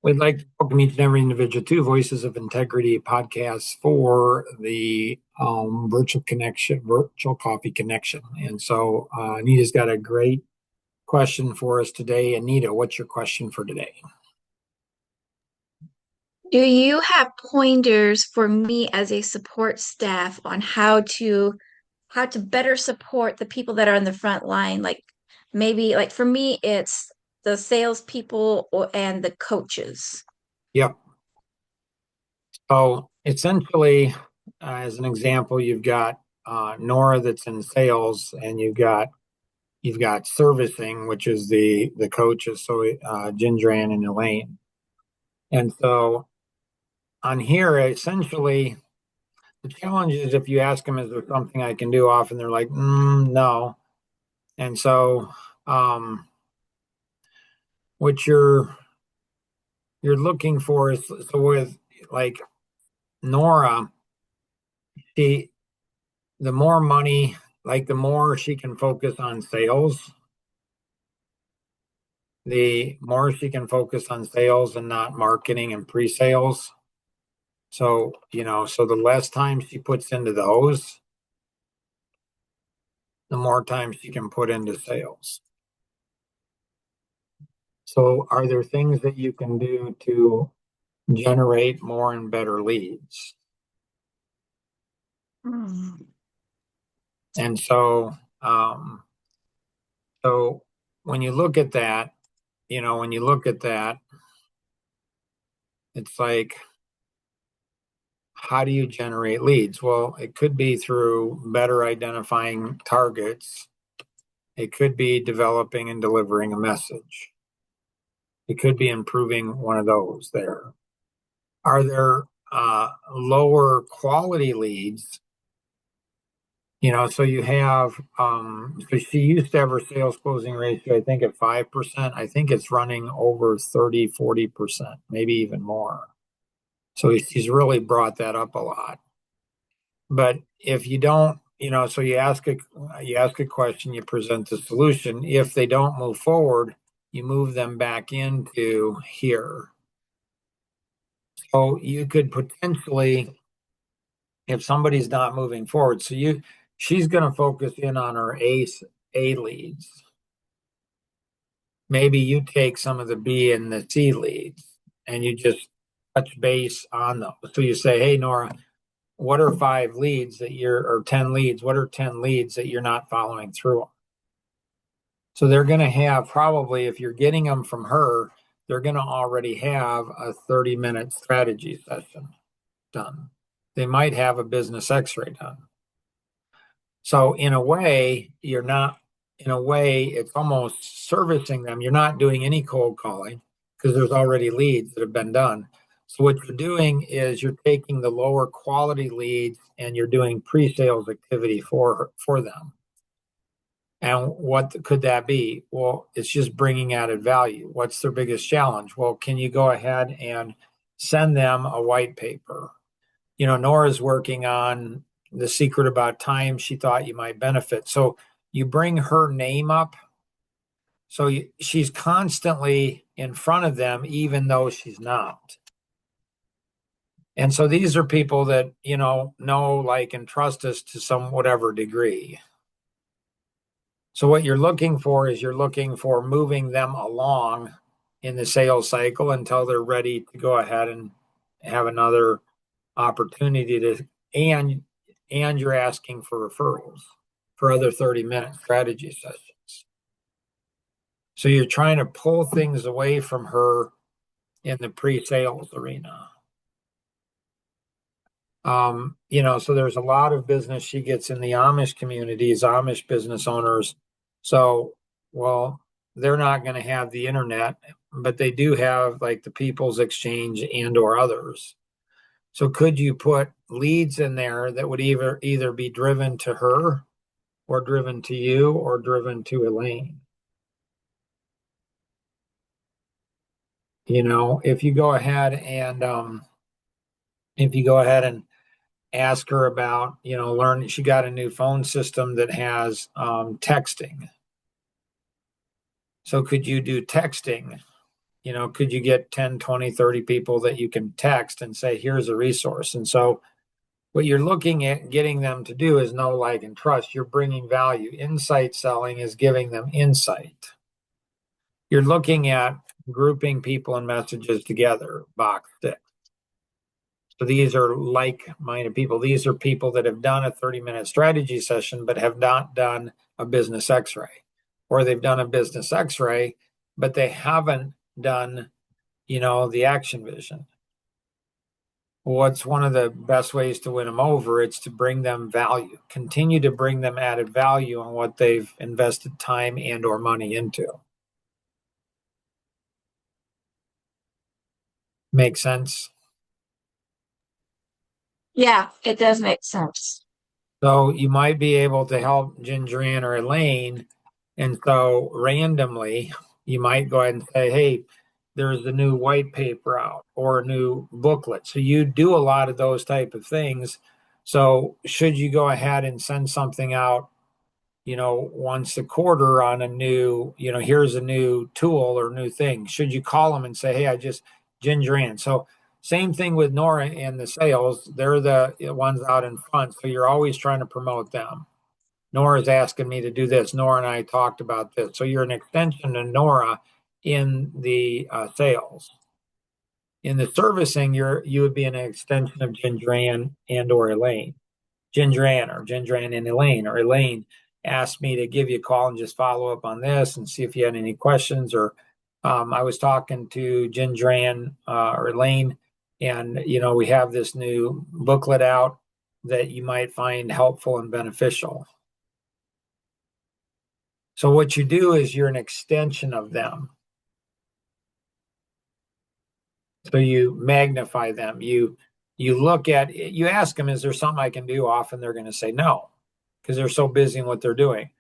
We'd like to welcome each and every individual to Voices of Integrity podcast for the virtual coffee connection. And so Anita's got a great question for us today. Anita, what's your question for today? Do you have pointers for me as a support staff on how to better support the people that are on the front line? Like maybe like for me, it's the salespeople and the coaches. Yep. So essentially, as an example, you've got Nora that's in sales, and you've got servicing, which is the coaches, so Ginger Ann and Elaine. And so on here, essentially, the challenge is if you ask them, is there something I can do? Often they're like, no. And so what you're looking for is, so with like Nora, she the more money, like the more she can focus on sales, the more she can focus on sales and not marketing and pre-sales. So, so the less time she puts into those, the more time she can put into sales. So, are there things that you can do to generate more and better leads? And so when you look at that, it's like, how do you generate leads? Well, it could be through better identifying targets. It could be developing and delivering a message. It could be improving one of those there. Are there lower quality leads? So you have, so she used to have her sales closing ratio, I think at 5%. I think it's running over 30, 40%, maybe even more. So she's really brought that up a lot. But if you don't, so you ask a question, you present the solution. If they don't move forward, you move them back into here. So you could potentially, if somebody's not moving forward, she's going to focus in on her A leads. Maybe you take some of the B and the C leads and you just touch base on those. So you say, hey, Nora, what are 5 leads that or 10 leads? What are 10 leads that you're not following through on? So they're going to have, probably, if you're getting them from her, they're going to already have a 30-minute strategy session done. They might have a business x-ray done. So in a way, it's almost servicing them. You're not doing any cold calling because there's already leads that have been done. So what you're doing is you're taking the lower quality leads and you're doing pre-sales activity for them. And what could that be? Well, it's just bringing added value. What's their biggest challenge? Well, can you go ahead and send them a white paper? Nora's working on the secret about time she thought you might benefit. So you bring her name up. So she's constantly in front of them, even though she's not. And so these are people that, know, like, and trust us to some whatever degree. So what you're looking for is moving them along in the sales cycle until they're ready to go ahead and have another opportunity to, and you're asking for referrals for other 30-minute strategy sessions. So you're trying to pull things away from her in the pre-sales arena. So there's a lot of business she gets in the Amish communities, Amish business owners. So, well, they're not going to have the internet, but they do have like the People's Exchange and or others. So could you put leads in there that would either be driven to her or driven to you or driven to Elaine? If you go ahead and ask her about, she got a new phone system that has texting. So could you do texting could you get 10, 20, 30 people that you can text and say, here's a resource? And so what you're looking at getting them to do is know, like, and trust. You're bringing value. Insight selling is giving them insight. You're looking at grouping people and messages together, box 6. So these are like-minded people. These are people that have done a 30-minute strategy session, but have not done a business x-ray. Or they've done a business x-ray, but they haven't done, the action vision. What's one of the best ways to win them over? It's to bring them value. Continue to bring them added value on what they've invested time and or money into. Make sense? Yeah, it does make sense. So you might be able to help Ginger Ann or Elaine. And so randomly, you might go ahead and say, hey, there's a new white paper out or a new booklet. So you do a lot of those type of things. So should you go ahead and send something out, once a quarter on a new, here's a new tool or new thing? Should you call them and say, hey, I just Ginger Ann. So same thing with Nora and the sales. They're the ones out in front. So you're always trying to promote them. Nora's asking me to do this. Nora and I talked about this. So you're an extension to Nora in the sales. In the servicing, you would be an extension of Ginger Ann and or Elaine. Ginger Ann and Elaine, or Elaine asked me to give you a call and just follow up on this and see if you had any questions. Or I was talking to Ginger Ann or Elaine, and we have this new booklet out that you might find helpful and beneficial. So what you do is you're an extension of them. So you magnify them. You ask them, is there something I can do? Often they're going to say no, because they're so busy in what they're doing.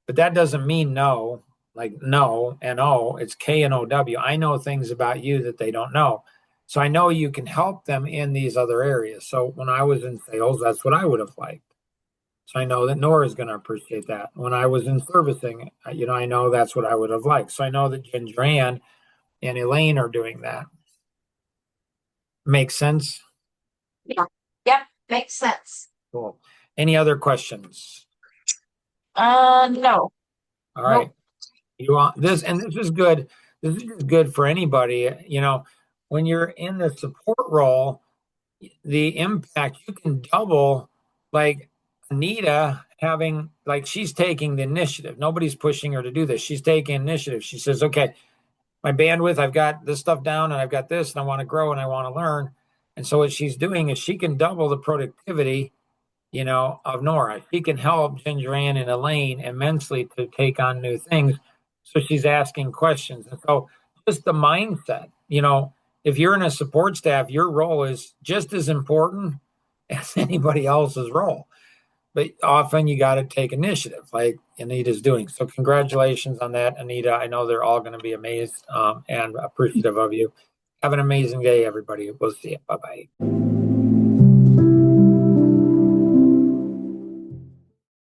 But that doesn't mean no, like no, N-O, it's K-N-O-W. I know things about you that they don't know. So I know you can help them in these other areas. So when I was in sales, that's what I would have liked. So I know that Nora is going to appreciate that. When I was in servicing, I know that's what I would have liked. So I know that Ginger Ann and Elaine are doing that. Makes sense? Yeah. Yep, makes sense. Cool. Any other questions? No. All Nope. right. You want this, and this is good. This is just good for anybody. When you're in the support role, the impact you can double, like Anita having, like, she's taking the initiative. Nobody's pushing her to do this. She's taking initiative. She says, okay, my bandwidth, I've got this stuff down and I've got this and I want to grow and I want to learn. And so what she's doing is she can double the productivity, of Nora. She can help Ginger Ann and Elaine immensely to take on new things. So she's asking questions. And so just the mindset, if you're in a support staff, your role is just as important as anybody else's role. But often you got to take initiative, like Anita's doing. So congratulations on that, Anita. I know they're all going to be amazed and appreciative of you. Have an amazing day, everybody. We'll see you. Bye-bye.